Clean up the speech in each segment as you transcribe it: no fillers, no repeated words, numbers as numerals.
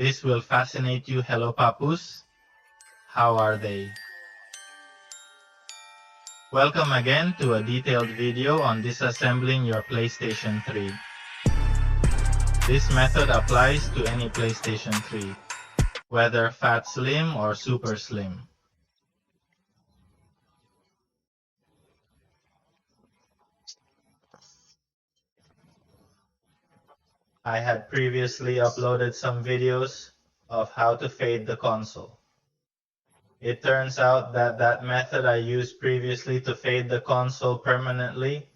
This will fascinate you, hello papus. How are they? Welcome again to a detailed video on disassembling your PlayStation 3. This method applies to any PlayStation 3, whether fat slim or super slim. I had previously uploaded some videos of how to fade the console. It turns out that that method I used previously to fade the console permanently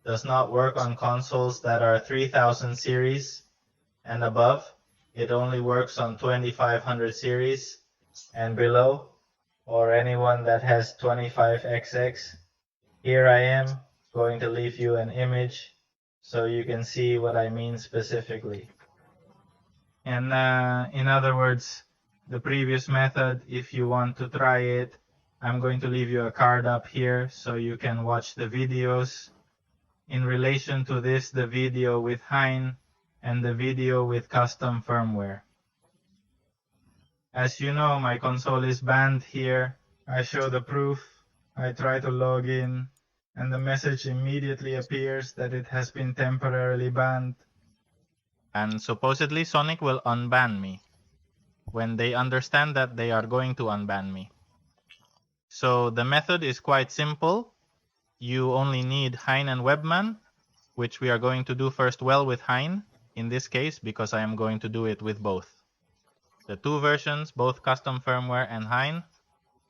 does not work on consoles that are 3000 series and above. It only works on 2500 series and below, or anyone that has 25XX. Here I am going to leave you an image so you can see what I mean specifically. And in other words, the previous method, if you want to try it, I'm going to leave you a card up here so you can watch the videos. In relation to this, the video with Hen and the video with custom firmware. As you know, my console is banned here. I show the proof. I try to log in, and the message immediately appears that it has been temporarily banned. And supposedly Sonic will unban me when they understand that they are going to unban me. So the method is quite simple. You only need Hen and Webman, which we are going to do first well with Hen in this case because I am going to do it with both. The two versions, both custom firmware and Hen,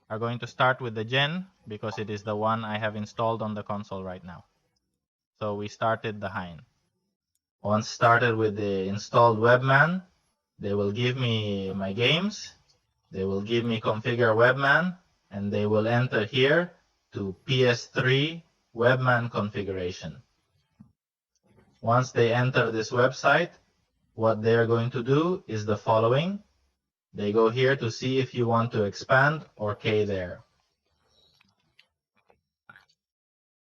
are going to start with the Gen because it is the one I have installed on the console right now. So we started the Hen. Once started with the installed Webman, they will give me my games, they will give me configure Webman, and they will enter here to PS3 Webman configuration. Once they enter this website, what they are going to do is the following. They go here to see if you want to expand or K there.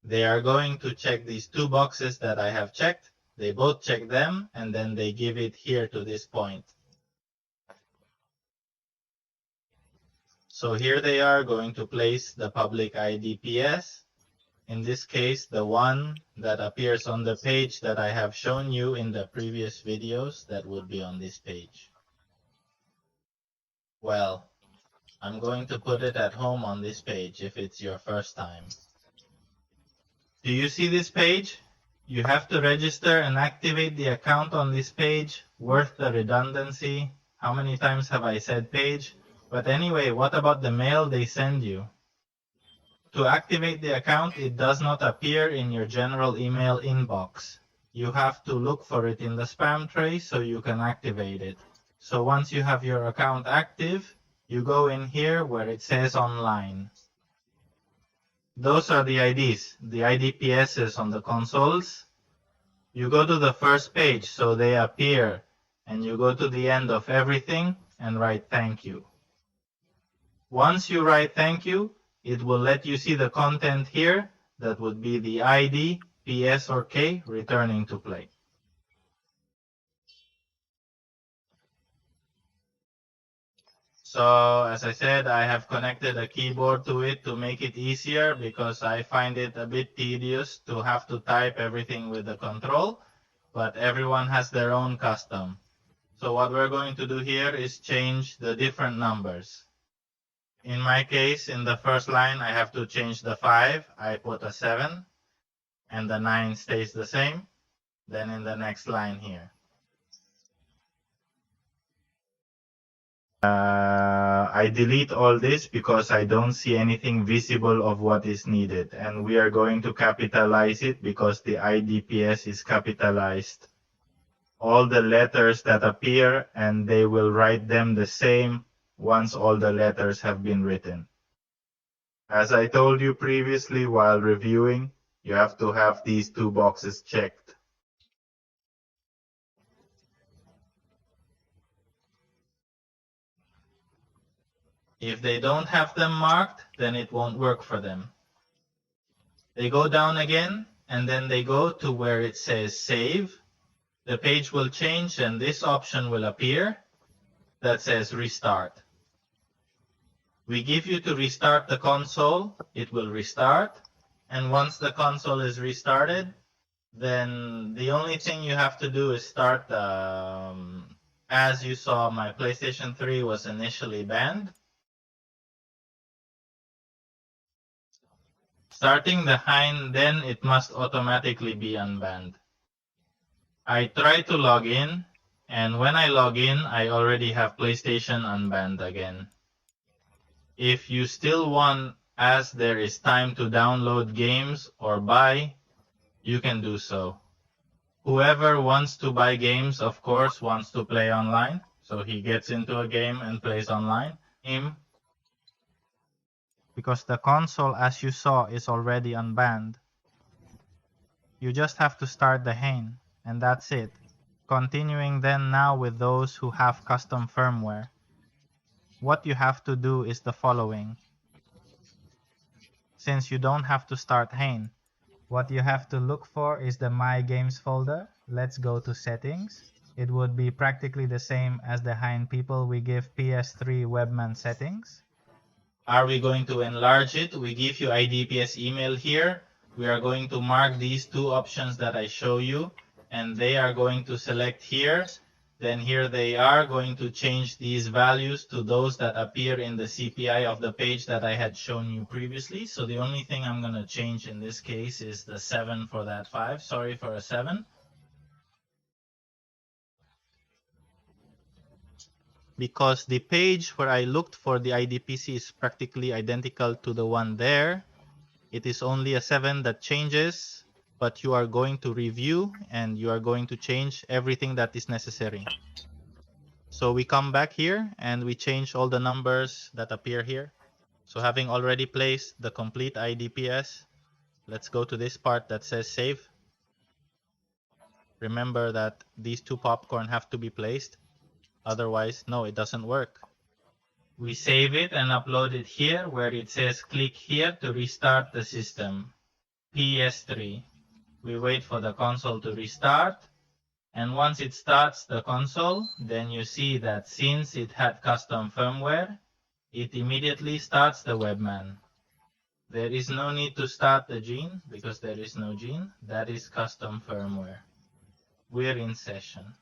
They are going to check these two boxes that I have checked. They both check them and then they give it here to this point. So here they are going to place the public IDPS. In this case, the one that appears on the page that I have shown you in the previous videos, that would be on this page. Well, I'm going to put it at home on this page if it's your first time. Do you see this page? You have to register and activate the account on this page. Worth the redundancy. How many times have I said page? But anyway, what about the mail they send you? To activate the account, it does not appear in your general email inbox. You have to look for it in the spam tray so you can activate it. So once you have your account active, you go in here where it says online. Those are the IDs, the IDPSs on the consoles. You go to the first page so they appear, and you go to the end of everything and write thank you. Once you write thank you, it will let you see the content here. That would be the ID, PS or K returning to play. So as I said, I have connected a keyboard to it to make it easier because I find it a bit tedious to have to type everything with the control, but everyone has their own custom. So what we're going to do here is change the different numbers. In my case, in the first line, I have to change the 5. I put a 7, and the 9 stays the same. Then in the next line here. I delete all this because I don't see anything visible of what is needed. And we are going to capitalize it because the IDPS is capitalized. All the letters that appear, and they will write them the same once all the letters have been written. As I told you previously while reviewing, you have to have these two boxes checked. If they don't have them marked, then it won't work for them. They go down again, and then they go to where it says save. The page will change and this option will appear. that says restart. We give you to restart the console, it will restart, and once the console is restarted, then the only thing you have to do is start, as you saw, my PlayStation 3 was initially banned. Starting the Hein, then it must automatically be unbanned. I try to log in, and when I log in, I already have PlayStation unbanned again. If you still want, as there is time to download games or buy, you can do so. Whoever wants to buy games, of course, wants to play online, so he gets into a game and plays online. Because the console, as you saw, is already unbanned. You just have to start the Hein, and that's it. Continuing then now with those who have custom firmware. What you have to do is the following. Since you don't have to start Hein, what you have to look for is the My Games folder. Let's go to Settings. It would be practically the same as the Hein people. We give PS3 Webman settings. Are we going to enlarge it? We give you IDPS email here. We are going to mark these two options that I show you, and they are going to select here. Then here they are going to change these values to those that appear in the CPI of the page that I had shown you previously. So the only thing I'm going to change in this case is the 7 for that 5. Sorry for a 7. Because the page where I looked for the IDPC is practically identical to the one there. It is only a 7 that changes, but you are going to review and you are going to change everything that is necessary. So we come back here and we change all the numbers that appear here. So having already placed the complete IDPS, let's go to this part that says save. Remember that these two popcorn have to be placed. Otherwise, no, it doesn't work. We save it and upload it here where it says click here to restart the system. PS3. We wait for the console to restart. And once it starts the console, then you see that since it had custom firmware, it immediately starts the Webman. There is no need to start the gene because there is no gene. That is custom firmware. We're in session.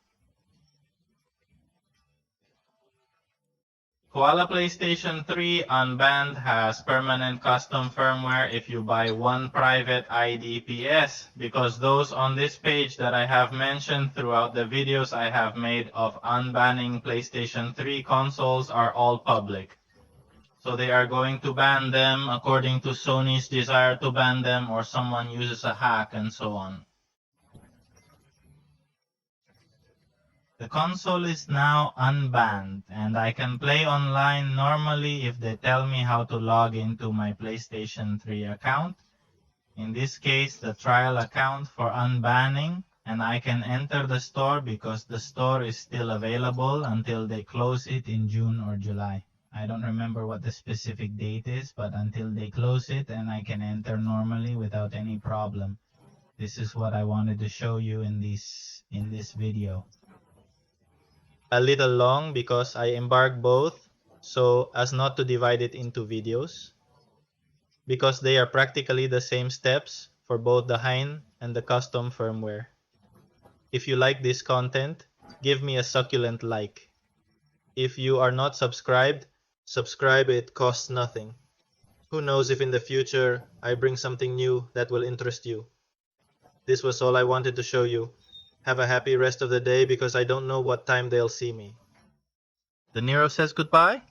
Koala PlayStation 3 Unbanned has permanent custom firmware if you buy one private IDPS, because those on this page that I have mentioned throughout the videos I have made of unbanning PlayStation 3 consoles are all public. So they are going to ban them according to Sony's desire to ban them, or someone uses a hack and so on. The console is now unbanned, and I can play online normally if they tell me how to log into my PlayStation 3 account. In this case, the trial account for unbanning, and I can enter the store because the store is still available until they close it in June or July. I don't remember what the specific date is, but until they close it and I can enter normally without any problem. This is what I wanted to show you in this video. A little long because I embark both so as not to divide it into videos, because they are practically the same steps for both the Hein and the custom firmware. If you like this content, give me a succulent like. If you are not subscribed, subscribe, it costs nothing. Who knows if in the future I bring something new that will interest you. This was all I wanted to show you. Have a happy rest of the day because I don't know what time they'll see me. The Neru says goodbye.